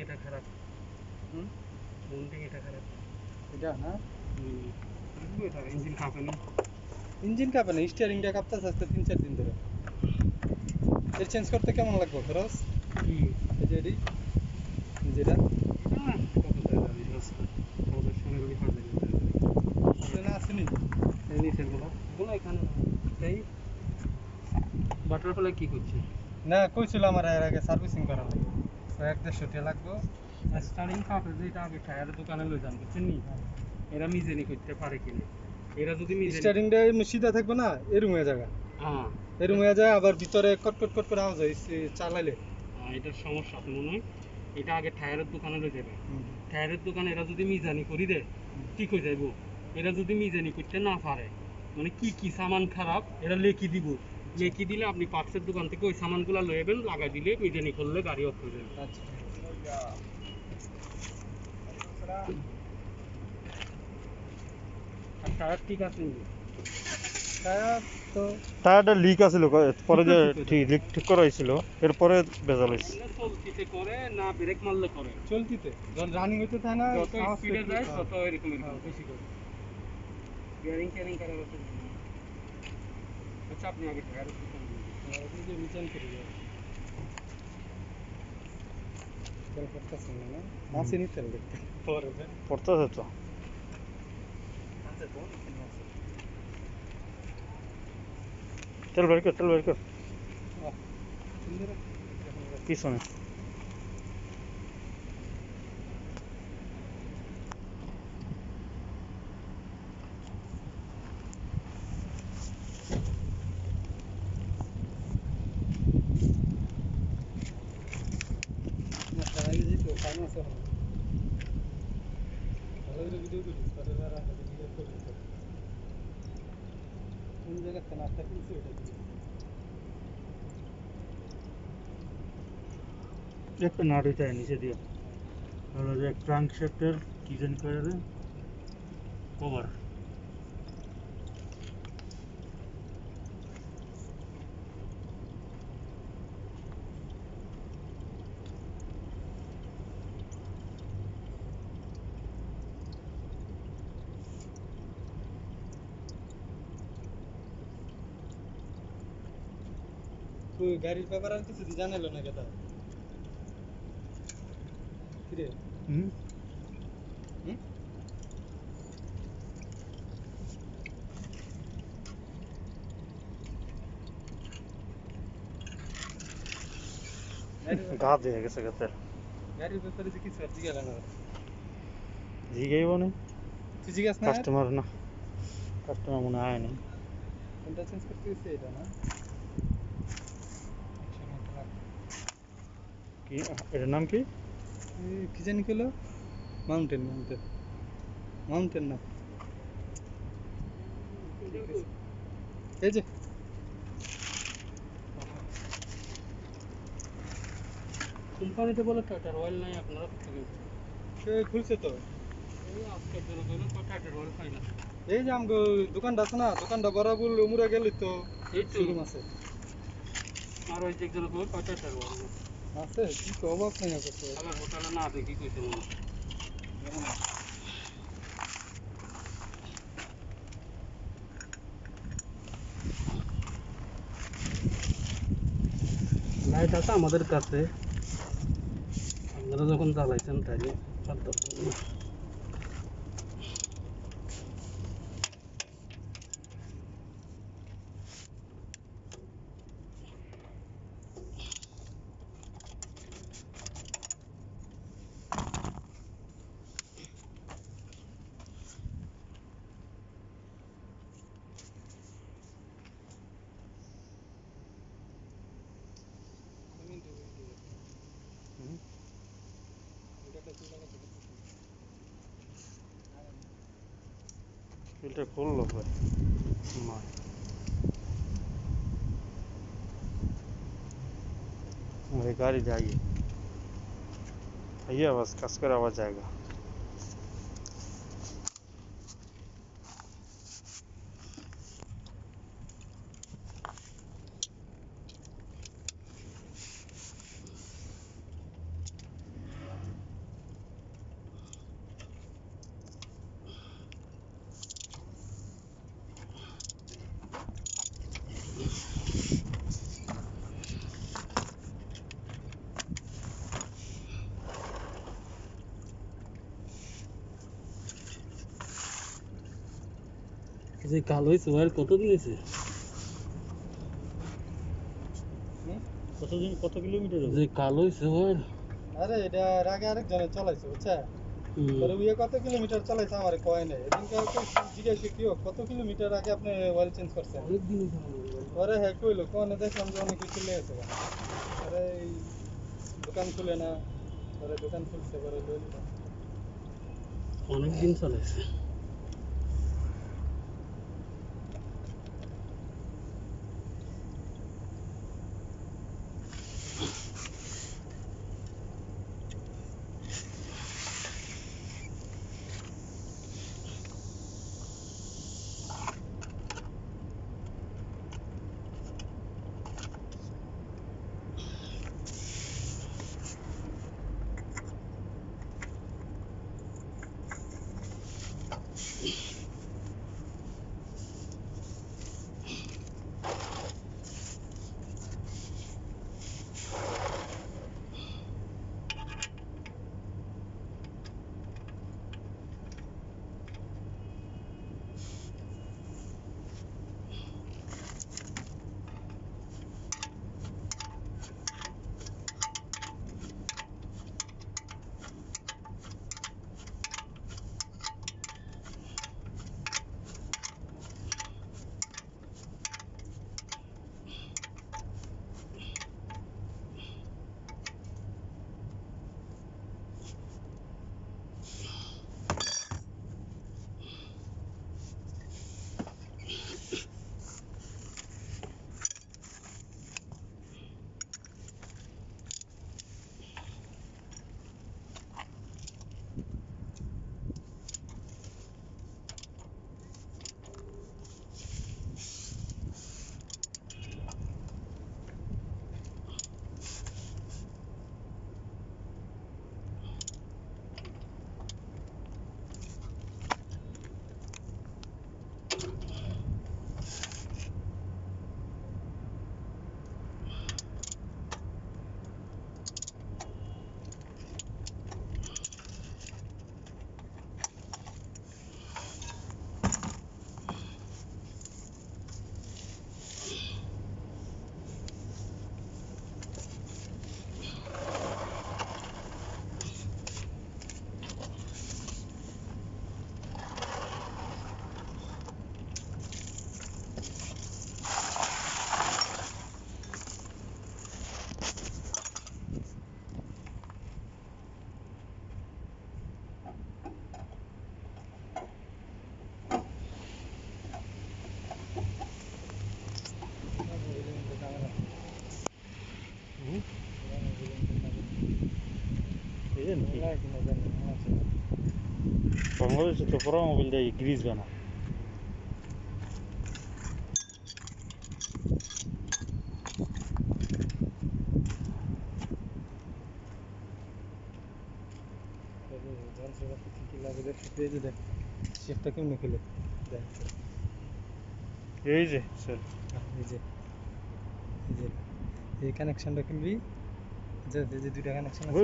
এটা খারাপ। মাউন্টিং এটা খারাপ। এটা না এটা ইঞ্জিন কাঁপে না। ইঞ্জিন কাঁপে না, স্টিয়ারিংটা কাঁপতেছে আজকে 3-4 দিন ধরে। এর চেঞ্জ করতে কেমন লাগবে খরচ? কি এই যে এটি যেটা কত টাকা দিল আমাদের সঙ্গে গুলি পাওয়া যাবে না আসেনি এই নিচের গুলো এখানে এই বাটারফ্লাই কি করছে না কইছিল আমার এর আগে সার্ভিসিং করার লাগে, তো 1-150 টাকা লাগবে। স্টার্টিং কাপে যেটা আগে টায়ারের দোকানে লই যান বুঝছেন নি, এরা মিজেনি করতে পারে কিনা। এরা যদি স্টার্টিংটা সিধা থাকবে না, এরকম হয়ে জায়গা হ্যাঁ এরকম হয়ে যায়, আবার ভিতরে কটকট কট করে আওয়াজ হয় চালাইলে। এটার সমস্যা আছে মনে হয়। এটা আগে টায়ারের দোকানে লই যাবে, টায়ারের দোকানে এরা যদি মিজানি করি দেয় ঠিক হয়ে যাইব। এরা যদি মিজানি করতে না পারে মানে কি কি সামান খারাপ এরা লেখি দিব, লেখি দিলে আপনি পার্টসের দোকান থেকে ওই সামানগুলো লয়ে যাবেন, লাগাই দিলে মিজানি করলে গাড়ি অফ হয়ে যাবে। আচ্ছা আর টায়ার ঠিক আছে? টায়ারটা লিক আছিল, পরে যে ঠিক করা হয়েছিল, এরপরে বেজাল হয়েছে। চলতিতে করে না ব্রেক মারলে করে? চলতিতে যখন রানিং হইতে থাকে না, যত স্পিডে যায় তত এরকম বেশি করে বিয়ারিং টিয়ারিং করার আছে। আচ্ছা আপনি আগে টায়ার যে রিটার্ন করে যায় তেল পড়তেছে না, আসেনি তেল দেখতে পড়তেছে তো তেল বের কর পিছনে। একটা নাট হইতে নিচে দিয়ে হলো যে ক্রাঙ্ক শ্যাফটের কি জানি করা যায় কভার। গাড়ির ব্যাপারে আর কিছু জানাইলো না কেটা কিরে? গা দিয়ে গেছে গাতের গাড়ির ব্যাপারে যে কিছু আর জিজ্ঞাসা না জিজ্ঞাইব না, তুই জিজ্ঞাস না কাস্টমার না, কাস্টমার মনে হয় না। কোনটা চেঞ্জ করতে গেছে এটা না কি, এটার নাম কি কি জানি কইলো? মাউন্টেন মাউন্টেন না এই যে কোম্পানিতে বলে টাটার অয়েল নাই, আপনারা সে খুলছে তো এই আজকের জন্য বলে টাটার অয়েল পাই না। এই যে আমগো দোকানটা আছে না, দোকানটা বরাবর উমরা গেলি তো এই শোরুম আছে। আর ওই যে একজন বলে টাটার অয়েল আছে, কি তো অভাব নাই আছে আমার হোটেলে না দেখি কইছে মনে লাইট আছে আমাদের কাছে, আপনারা যখন জ্বালাইছেন তাইলে সাধ্য ফিল্টার খুললো ভাই गाड़ी जाइए आइए बस कस कर आवाज जाएगा। যে কালো হয়েছে ওয়ার কতদিন হয়েছে? কত কিলোমিটার যে কালো হয়েছে ওয়ার? আরে এটা আগে আরেকজনে চালাইছে বুঝছে পরে উইয়ে কত কিলোমিটার চালাইছে আমারে কয় নাই এদিনকে জিজ্ঞাসা কি কত কিলোমিটার আগে আপনি অয়েল চেঞ্জ করছেন অনেকদিন পরে হ্যাঁ কইলো কোনে দেখলাম যে অনেক কিছু লেগেছে আরে এই দোকান খুলে না পরে দোকান খুলছে পরে লই নিলাম অনেকদিন চালাইছে। বাংলাদেশে তো পুরো মোবাইল দিয়ে গ্রিজ বানা শেপটা কেমনি খুলে এই যে স্যার এই যে এই কানেকশনটা খুলবি যে দুইটা কানেকশন আছে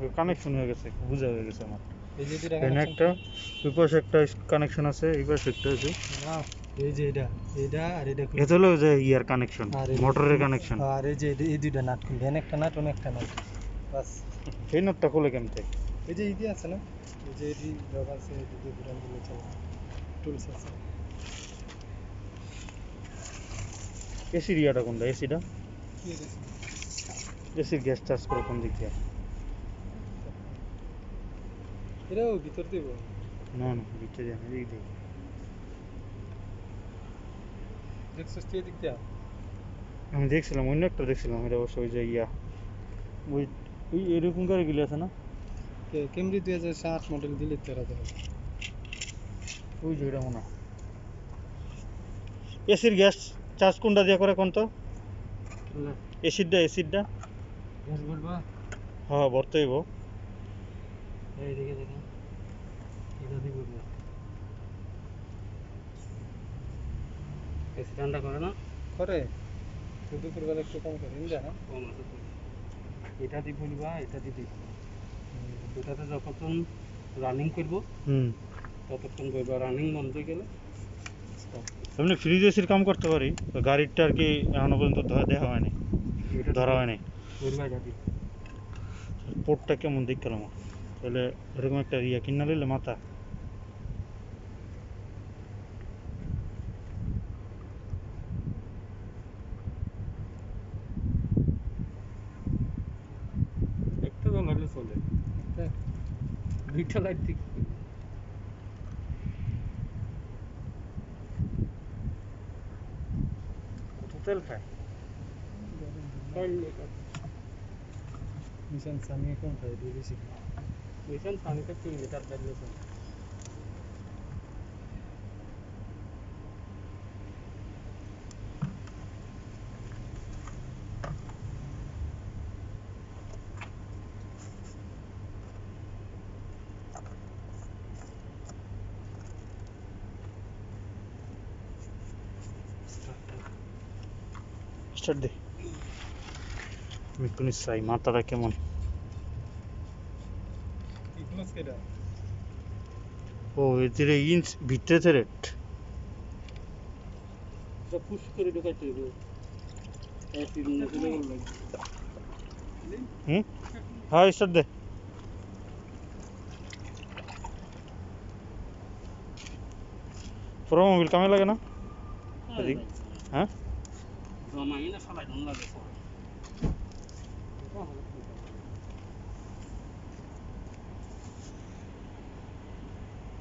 ওই কানেকশন হয়ে গেছে বুঝা হয়ে গেছে আমার এই যে দুইটা কানেকশন একটা ওই পাশে একটা কানেকশন আছে এই পাশে একটা আছে এই যে এটা আর এটা এটা হলো যে ইয়ার কানেকশন মোটরের কানেকশন আর এই যে এই দুইটা নাট খুলবে একটা নাট অন্য একটা নাট বাস এই নাটটা খুলে কেমতে এই যে ইদি আছে না এই যে এডি ডগ আছে এদিকে ব্রান্ড গুলো চলে টুলস আছে এসির ইয়াটা কোনটা এসিটা এসির গ্যাস চার্জ করে কোন দিক দিয়ে এটাও ভিতর দিব না না ভিতরে যায় না দিক দিয়ে দেখছিস তুই দিক দিয়ে আমি দেখছিলাম অন্য একটা দেখছিলাম এটা অবশ্য ওই যে ইয়া ওই ওই এরকম গাড়িগুলি আছে না ক্যামরি 2007 মডেল দিলে তেরা দেবে ওই যে এটা মনে এসির গ্যাস চার্জ কোনটা দিয়ে করে কোন তো এসিডটা গ্যাস বলবা হ্যাঁ ভরতে হইব এই দিকে দেখেন এটা দিয়ে বলবা এসি ঠান্ডা করে না করে দুপুরবেলা একটু কম করে নিন না কম আছে তো এটা দিয়ে বলবা এটা দিয়ে দিই এটাতে যতক্ষণ রানিং করব ততক্ষণ বলবা রানিং বন্ধ হয়ে গেলে স্টপ এমনি ফ্রিজ এসির কাম করতে পারি, গাড়িটা আর কি এখনো পর্যন্ত দেখা হয়নি, ধরা হয়নি। পোর্টটা কেমন দেখলাম আমার, তাহলে এরকম একটা ইয়া কিনা নিলে মাথা। একটা জ্বালালে চলে, দুইটা লাইট ঠিক কত তেল খায়? মিশন সানি কম খাই দিয়ে বেশি, মিশন সানিতে 3 লিটার তেল দিয়েছে। স্টার্ট দে, আমি কোন চাই মাথাটা কেমন। ও এদের ইঞ্চ ভিতরে রেট সব পুশ করে ঢোকাইতে হবে, এসি রুমে চলে গেল। হ্যাঁ স্টার্ট দে। পুরো মোবিল কামে লাগে না? হ্যাঁ জমাই না সবাই লাগে।